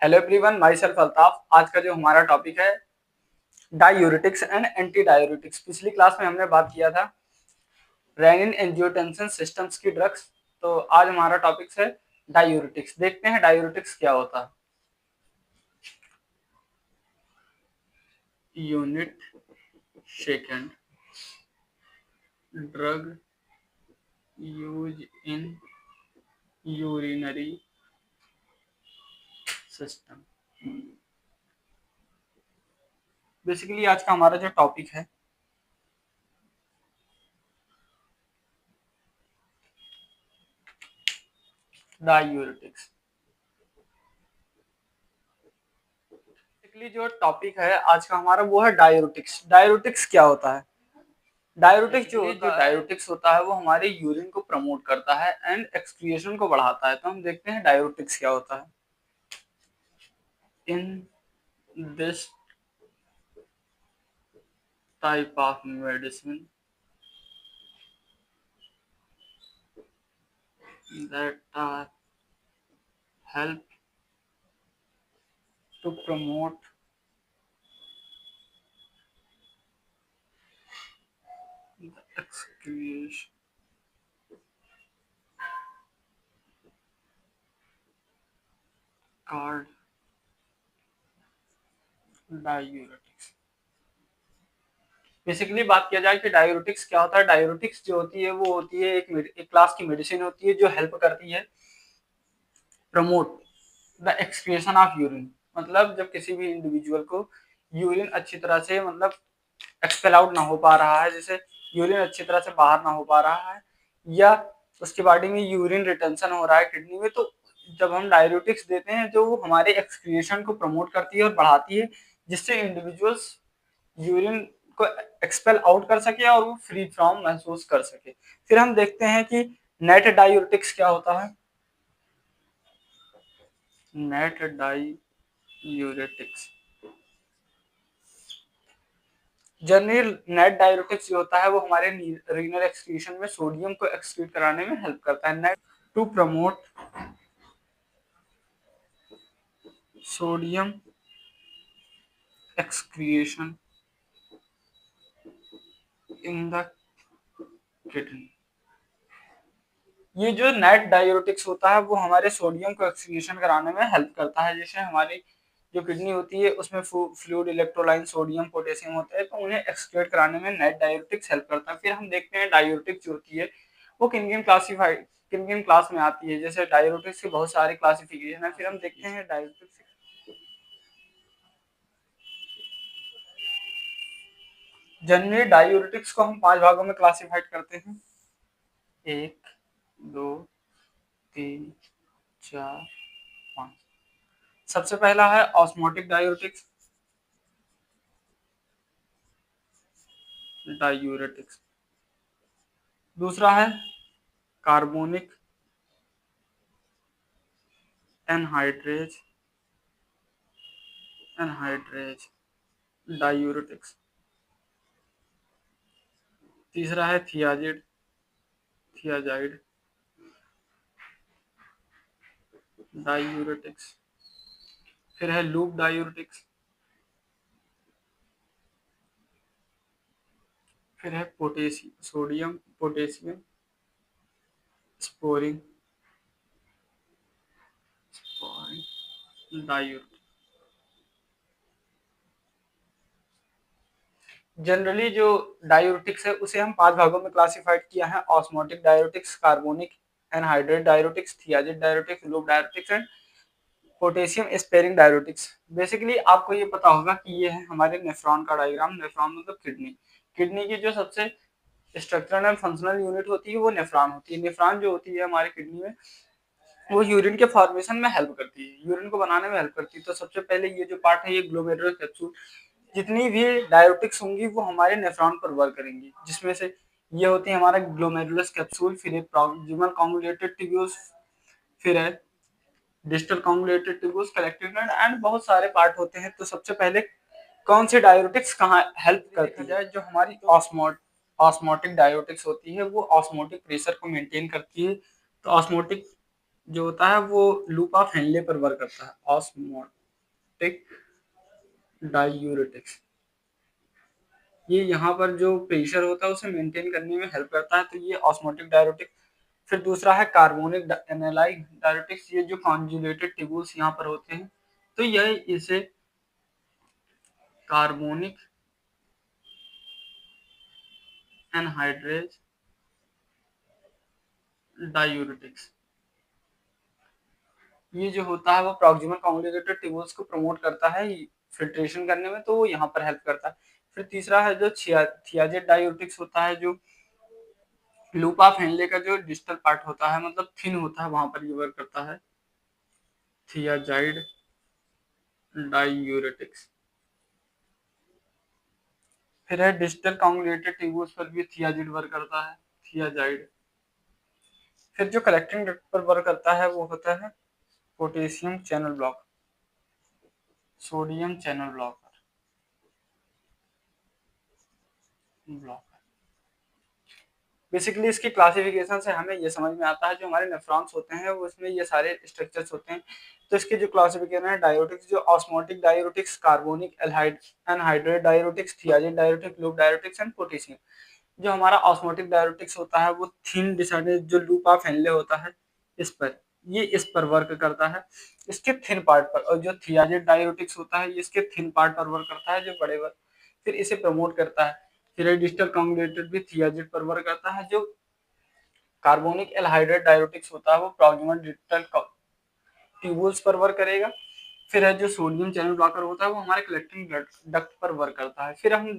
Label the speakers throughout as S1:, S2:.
S1: Hello everyone, my self Altaf. आज का जो हमारा टॉपिक है डायूरेटिक्स एंड एंटी डायूरेटिक्स। पिछली क्लास में हमने बात किया था रेनिन एंजियोटेंसिन सिस्टम्स की ड्रग्स। तो आज हमारा टॉपिक है डायूरेटिक्स। देखते हैं डायूरेटिक्स क्या होता है। Unit second, drug use in urinary system. Basically आज का हमारा जो टॉपिक है डायूरेटिक्स। बेसिकली जो टॉपिक है आज का हमारा वो है डायूरेटिक्स। डायूरेटिक्स क्या होता है? डायूरेटिक्स डायूरेटिक्स होता है वो हमारे यूरिन को प्रमोट करता है एंड एक्सक्रिएशन को बढ़ाता है। तो हम देखते हैं डायूरेटिक्स क्या होता है। In this type of medicine that help to promote the excretion called diuretics. Basically बात किया जाए कि डायूरेटिक्स क्या होता है। डायूरेटिक्स जो होती है वो होती है एक क्लास की मेडिसिन होती है जो हेल्प करती है promote the excretion of urine. मतलब जब किसी भी इंडिविजुअल को यूरिन अच्छी तरह से मतलब एक्सपेल आउट ना हो पा रहा है, जैसे यूरिन अच्छी तरह से बाहर ना हो पा रहा है या उसकी बॉडी में यूरिन रिटेंशन हो रहा है किडनी में, तो जब हम डायूरेटिक्स देते हैं जो वो हमारे एक्सक्रिएशन को प्रमोट करती है और बढ़ाती है, जिससे इंडिविजुअल्स यूरिन को एक्सपेल आउट कर सके और वो फ्री फ्रॉम महसूस कर सके। फिर हम देखते हैं कि नेट डायूरेटिक्स क्या होता है। Net diuretics, general net diuretics जो होता है वो हमारे रीनल एक्सक्रीशन में सोडियम को एक्सक्रीट कराने में हेल्प करता है। Net to promote sodium excretion in the kidney. ये जो नेट डायूरेटिक्स होता है वो हमारे सोडियम को एक्सक्रीशन कराने में हेल्प करता है। जैसे हमारी जो किडनी होती है उसमें फ्लूइड, इलेक्ट्रोलाइन, सोडियम, पोटेशियम होता है, तो उन्हें एक्सक्रीट कराने में नेट डायूरेटिक्स हेल्प करता है। फिर हम देखते हैं डायूरेटिक्स जो होती है वो किन किन क्लास में आती है। जैसे डायूरेटिक्स के बहुत सारे क्लासिफिकेशन है। फिर हम देखते हैं डायूरेटिक्स जनरली डायूरेटिक्स को हम 5 भागों में क्लासिफाइड करते हैं। 1, 2, 3, 4, 5। सबसे पहला है ऑस्मोटिक डायूरेटिक्स। दूसरा है कार्बोनिक एनहाइड्रेज डायूरेटिक्स। तीसरा है थियाजाइड डायूरेटिक्स। फिर है लूप डायूरेटिक्स। फिर है sodium potassium sparing diuretics. Generally जो डायूरेटिक्स है उसे हम 5 भागों में क्लासिफाइड किया है। Osmotic diuretics, carbonic anhydrase diuretics, thiazide diuretics, loop diuretics and potassium sparing diuretics. Basically आपको ये पता होगा कि ये है हमारे नेफ्रॉन का डायग्राम। नेफ्रॉन मतलब किडनी की जो सबसे स्ट्रक्चरल एंड फंक्शनल यूनिट होती है वो नेफ्रॉन होती है। नेफ्रॉन जो होती है हमारी किडनी में वो यूरिन के फॉर्मेशन में हेल्प करती है, यूरिन को बनाने में हेल्प करती है। तो सबसे पहले ये जो पार्ट है ये ग्लोमेरुलर कैप्सूल, जितनी भी डायूरेटिक्स होंगी वो हमारे नेफ्रॉन पर वर्क करेंगी, जिसमें से ये होती है हमारा ग्लोमेरुलस कैप्सूल, फिर है प्रॉक्सिमल कॉन्जुलेटेड ट्यूब्यूल्स, फिर है distal convoluted tubules, collective gland and बहुत सारे पार्ट होते हैं। तो सबसे पहले कौन से डायूरेटिक्स कहाँ हेल्प करती है? जो हमारी ऑस्मोटिक डायूरेटिक्स होती है वो ऑस्मोटिक प्रेशर को मेंटेन करती है। तो ऑस्मोटिक जो होता है वो लूप ऑफ हेनले पर वर्क करता है, ऑस्मोटिक डायूरेटिक्स। ये यहाँ पर जो प्रेशर होता है उसे मेंटेन करने में हेल्प करता है, तो ये ऑस्मोटिक डायूरेटिक। फिर दूसरा है कार्बोनिक एनालाइक डायूरेटिक्स। ये जो कॉन्जुगेटेड टिब्यूल्स यहाँ पर होते हैं, तो यह इसे कार्बोनिक एनहाइड्रेज डायूरेटिक्स। ये जो होता है वो प्रॉक्सिमल कॉन्जुगेटेड टिब्यूल्स को प्रमोट करता है फिल्ट्रेशन करने में, तो वो यहाँ पर हेल्प करता है। फिर तीसरा है जो थियाजेड डायूरेटिक्स होता है, जो लूप ऑफ हेनले का जो डिस्टल पार्ट होता है, मतलब थिन होता है, वहां पर ये वर्क करता है, थियाजाइड डायूरेटिक्स। फिर है डिस्टल कॉन्जुगेटेड टिब्यूल्स पर भी थियाजिड वर्क करता है, थियाजाइड। फिर जो कलेक्टिंग डक्ट पर वर्क करता है वो होता है potassium channel block, sodium channel block. Basically इसकी क्लासिफिकेशन से हमें ये समझ में आता है, जो हमारे नेफ्रॉन्स होते हैं वो उसमें ये सारे स्ट्रक्चर्स होते हैं। तो इसके जो क्लासिफिकेशन है डायूरेटिक्स, जो osmotic diuretics, carbonic anhydrase diuretics, thiazide diuretic, loop diuretics and potassium. जो हमारा ऑस्मोटिक डायूरेटिक्स होता है वो थिन डिसाइडेड जो लूप ऑफ हेनले होता है इस पर, ये इस पर वर्क करता है, इसके थिन पार्ट पर। और जो थियाजिन डायूरेटिक्स होता है ये इसके थिन पार्ट पर वर्क करता है, जो बड़े वर्क, फिर इसे प्रमोट करता है। फिर डिस्टल कॉन्जुगेटेड भी थियाजिन पर वर्क करता है। जो कार्बोनिक एल्हाइड्रेट डायूरेटिक्स होता है वो प्रॉक्सिमल डिस्टल ट्यूबुल्स पर वर्क करेगा। फिर है जो सोडियम चैनल ब्लॉकर होता है वो हमारे कलेक्टिंग डक्ट पर वर्क करता है। फिर हम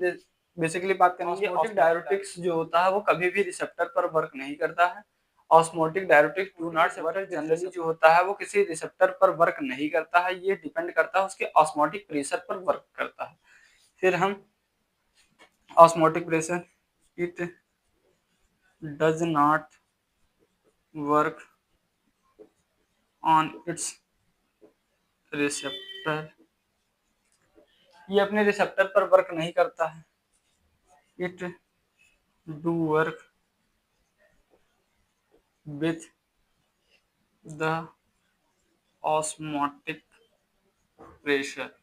S1: बेसिकली बात करेंगे ऑस्मोटिक डायूरेटिक्स जो होता है वो कभी भी रिसेप्टर पर वर्क नहीं करता है। Osmotic diuretics do not work, generally जो होता है वो किसी रिसेप्टर पर वर्क नहीं करता है, ये डिपेंड करता है उसके ऑस्मोटिक प्रेशर पर वर्क करता है। फिर हम osmotic pressure, it does not work on it's receptor, ये अपने रिसेप्टर पर वर्क नहीं करता है। It do work with the osmotic pressure,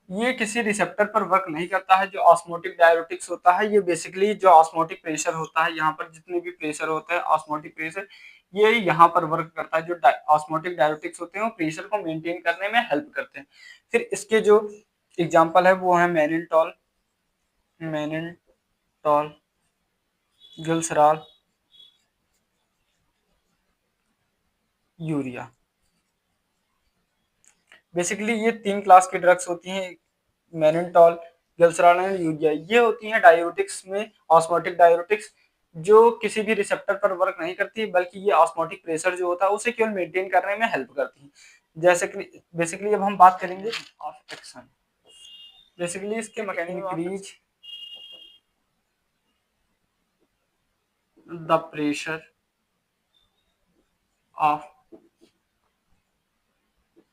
S1: ये किसी रिसेप्टर पर वर्क नहीं करता है। जो ऑस्मोटिक डायूरेटिक्स होता है ये बेसिकली जो ऑस्मोटिक प्रेशर होता है, यहाँ पर जितने भी प्रेशर होते हैं ऑस्मोटिक प्रेशर, ये यहाँ पर वर्क करता है। जो ऑस्मोटिक डायूरेटिक्स होते हैं वो प्रेशर को मेंटेन करने में हेल्प करते हैं। फिर इसके जो एग्जाम्पल है वो है मैनिनटॉल, मैनिनटॉल, गिल्सराल, यूरिया। बेसिकली ये तीन क्लास की ड्रग्स होती हैं, मैनिनटॉल, गिल्सराल एंड यूरिया। ये होती हैं डायूरेटिक्स में ऑस्मोटिक डायूरेटिक्स, जो किसी भी रिसेप्टर पर वर्क नहीं करती, बल्कि ये ऑस्मोटिक प्रेशर जो होता है उसे केवल मेंटेन करने में हेल्प करती हैं। जैसे कि बेसिकली अब हम बात करेंगे ऑफ एक्शन। बेसिकली इसके mechanism increase the pressure of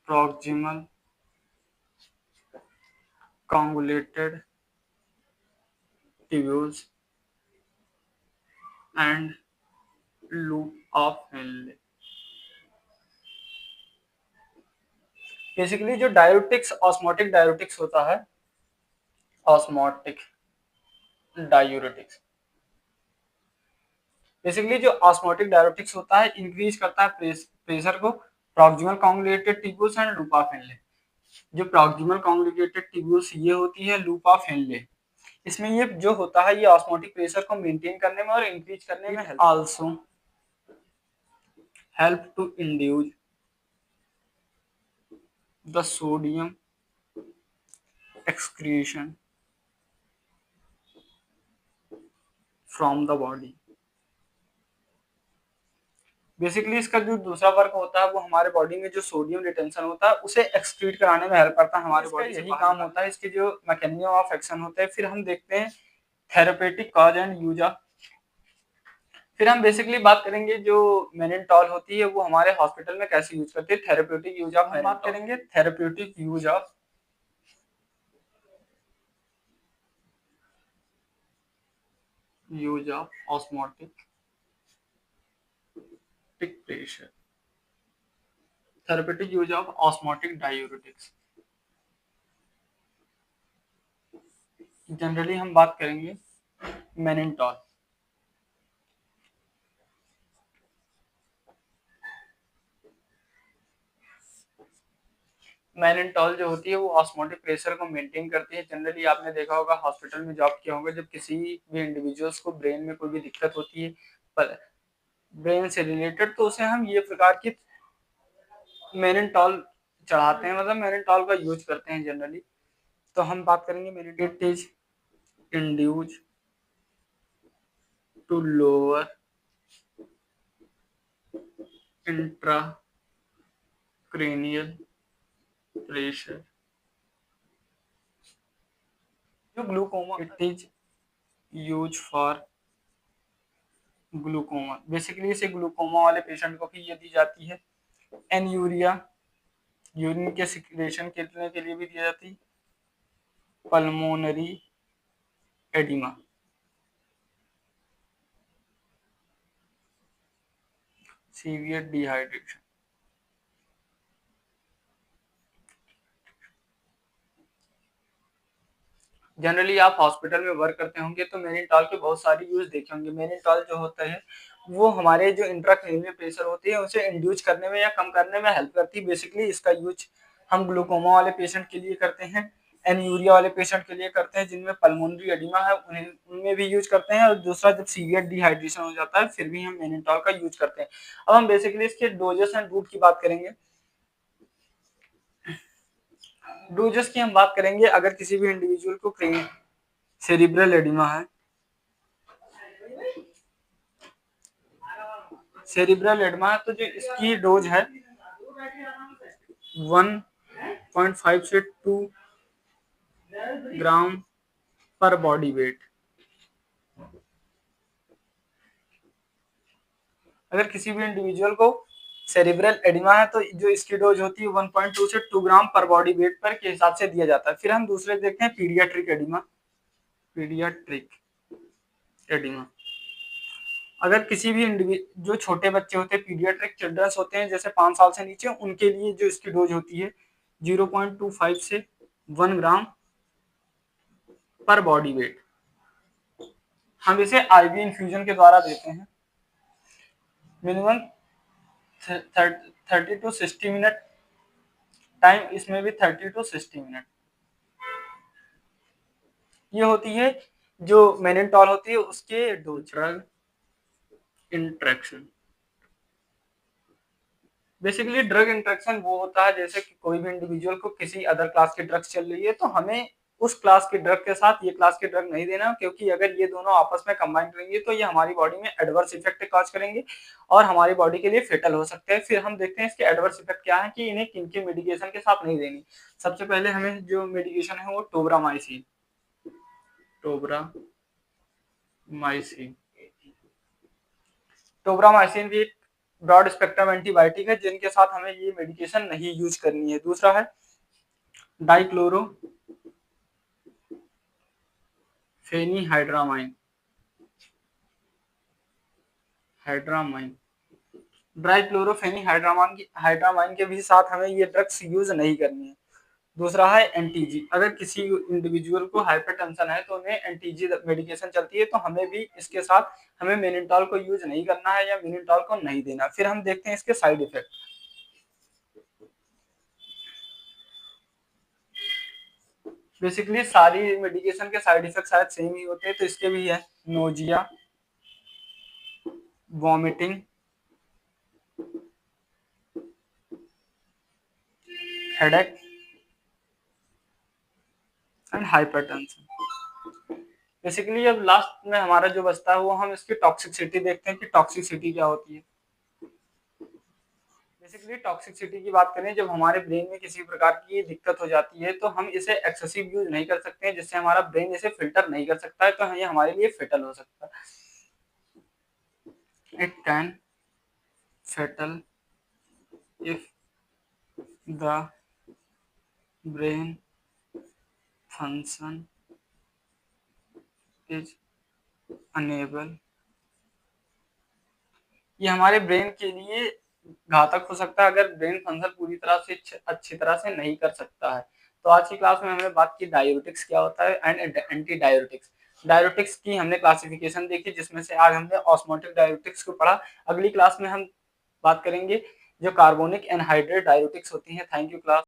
S1: proximal convoluted tubules and loop of Henle। Basically जो डायूरेटिक्स ऑस्मोटिक डायूरेटिक्स होता है, ऑस्मोटिक डायूरेटिक्स, बेसिकली जो ऑस्मोटिक डायूरेटिक्स होता है इंक्रीज करता है प्रेशर को proximal conjugated tubules and loop of Henley. जो प्रॉक्सिमल कॉन्जुगेटेड ट्यूब्यूल्स ये होती है लूप ऑफ हेनले, इसमें ये जो होता है ये ऑस्मोटिक प्रेशर को मेंटेन करने में और इंक्रीज करने में also help to induce the sodium excretion from the body। Basically इसका जो दूसरा वर्क होता है वो हमारे बॉडी में जो सोडियम रिटेंशन होता है उसे एक्सक्रीट कराने में हेल्प करता है हमारे बॉडी से, यही काम होता है। इसके जो मैकेनिज्म ऑफ एक्शन होते हैं। फिर हम देखते हैं therapeutic cause and use of. फिर हम बेसिकली बात करेंगे जो मेनिनटॉल होती है वो हमारे हॉस्पिटल में कैसे यूज करते हैं, थेरेप्यूटिक यूज ऑफ। बात करेंगे therapeutic use of osmotic pressure. Therapeutic use of osmotic diuretics. Generally हम बात करेंगे मेनिनटॉल. मेनिनटॉल जो होती है वो ऑस्मोटिक प्रेशर को मेंटेन करती है. जनरली आपने देखा होगा, हॉस्पिटल में जॉब किया होगा, जब किसी भी इंडिविजुअल्स को ब्रेन में कोई भी दिक्कत होती है ब्रेन से रिलेटेड, तो उसे हम ये प्रकार की मेनिनटॉल चढ़ाते हैं, मतलब मेनिनटॉल का यूज करते हैं जनरली. तो हम बात करेंगे mannitol is induce to lower intracranial pressure. जो glaucoma it is use for glaucoma. Basically इसे ग्लूकोमा वाले पेशेंट को भी ये दी जाती है. एनयूरिया, यूरिन के सिक्रेशन के लिए भी दी जाती है. Pulmonary oedema, severe dehydration. Generally आप हॉस्पिटल में वर्क करते होंगे तो मेनिनटॉल के बहुत सारे यूज देखे होंगे. मेनिनटॉल जो होता है वो हमारे जो इंट्राक्रेनियल प्रेशर होती है उसे इंड्यूस करने में या कम करने में हेल्प करती है. बेसिकली इसका यूज हम ग्लूकोमा वाले पेशेंट के लिए करते हैं, एनयूरिया वाले पेशेंट के लिए करते हैं, जिनमें पल्मोनरी एडिमा है उनमें भी यूज करते हैं. और दूसरा, जब सीवियर डिहाइड्रेशन हो जाता है फिर भी हम मेनिनटॉल का यूज करते हैं. अब हम बेसिकली इसके डोजेस एंड रूट की बात करेंगे. डोजेस की हम बात करेंगे. अगर किसी भी इंडिविजुअल को सेरिब्रल एडिमा है, सेरिब्रल एडिमा है, तो जो इसकी डोज है 1.5 से 2 ग्राम पर बॉडी वेट. अगर किसी भी इंडिविजुअल को सेरिब्रल एडिमा है तो जो इसकी डोज होती है 1.2 से 2 ग्राम पर बॉडी वेट पर के हिसाब से दिया जाता है. फिर हम दूसरे देखते हैं पीडियाट्रिक एडिमा. पीडियाट्रिक एडिमा, अगर किसी भी जो छोटे बच्चे होते हैं, पीडियाट्रिक चिल्ड्रंस होते हैं जैसे 5 साल से नीचे, उनके लिए जो इसकी डोज होती है 0.25 से 1 ग्राम पर बॉडी वेट. हम इसे आईवी इन्फ्यूजन के द्वारा देते हैं. मिनिमम 30 टू 60 मिनट टाइम, इसमें भी 30 टू 60 मिनट. ये होती है जो मेनिनटॉल होती है उसके dose. Drug interaction. Basically drug interaction वो होता है जैसे कि कोई भी इंडिविजुअल को किसी अदर क्लास की ड्रग्स चल रही है तो हमें उस क्लास के ड्रग के साथ ये क्लास के ड्रग नहीं देना, क्योंकि अगर ये दोनों आपस में कंबाइन करेंगे तो ये हमारी बॉडी में एडवर्स इफेक्ट कॉज करेंगे और हमारी बॉडी के लिए फेटल हो सकते हैं. फिर हम देखते हैं इसके एडवर्स इफेक्ट क्या है कि इन्हें किन किन मेडिकेशन के साथ नहीं देनी. सबसे पहले हमें जो मेडिकेशन है वो टोब्रामाइसिन. टोब्रामाइसिन टोब्रामाइसिन भी एक ब्रॉड स्पेक्ट्रम एंटीबायोटिक है जिनके साथ हमें ये मेडिकेशन नहीं यूज करनी है. दूसरा है डाइक्लोरो फेनीहाइड्रामाइन. हाइड्रामाइन के भी साथ हमें ये ड्रग्स यूज नहीं करनी है. दूसरा है एंटीजी. अगर किसी इंडिविजुअल को हाइपरटेंशन है तो उन्हें एंटीजी मेडिकेशन चलती है, तो हमें भी इसके साथ हमें मेनिनटॉल को यूज नहीं करना है या मेनिनटॉल को नहीं देना. फिर हम देखते हैं इसके साइड इफेक्ट. बेसिकली सारी मेडिकेशन के साइड इफेक्ट शायद सेम ही होते हैं, तो इसके भी है nausea, vomiting, headache and hypertension. Basically अब लास्ट में हमारा जो बचता है वो हम इसकी टॉक्सिसिटी देखते हैं कि टॉक्सिसिटी क्या होती है. बेसिकली टॉक्सिसिटी की बात करें, जब हमारे ब्रेन में किसी प्रकार की दिक्कत हो जाती है तो हम इसे एक्सेसिव यूज नहीं कर सकते हैं, जिससे हमारा ब्रेन इसे फिल्टर नहीं कर सकता है, तो ये हमारे लिए फेटल हो सकता है. It can fatal if the brain function is unable ये हमारे ब्रेन के लिए घातक हो सकता है अगर ब्रेन फंक्शन पूरी तरह से अच्छी तरह से नहीं कर सकता है। तो आज की क्लास में हमने बात की डायूरेटिक्स क्या होता है एंड एंटी डायूरेटिक्स। डायूरेटिक्स की हमने क्लासिफिकेशन देखी, जिसमें से आज हमने ऑस्मोटिक डायूरेटिक्स को पढ़ा। अगली क्लास में हम बात करेंगे जो कार्बोनिक एनहाइड्रेट डायूरेटिक्स होती हैं। Thank you class.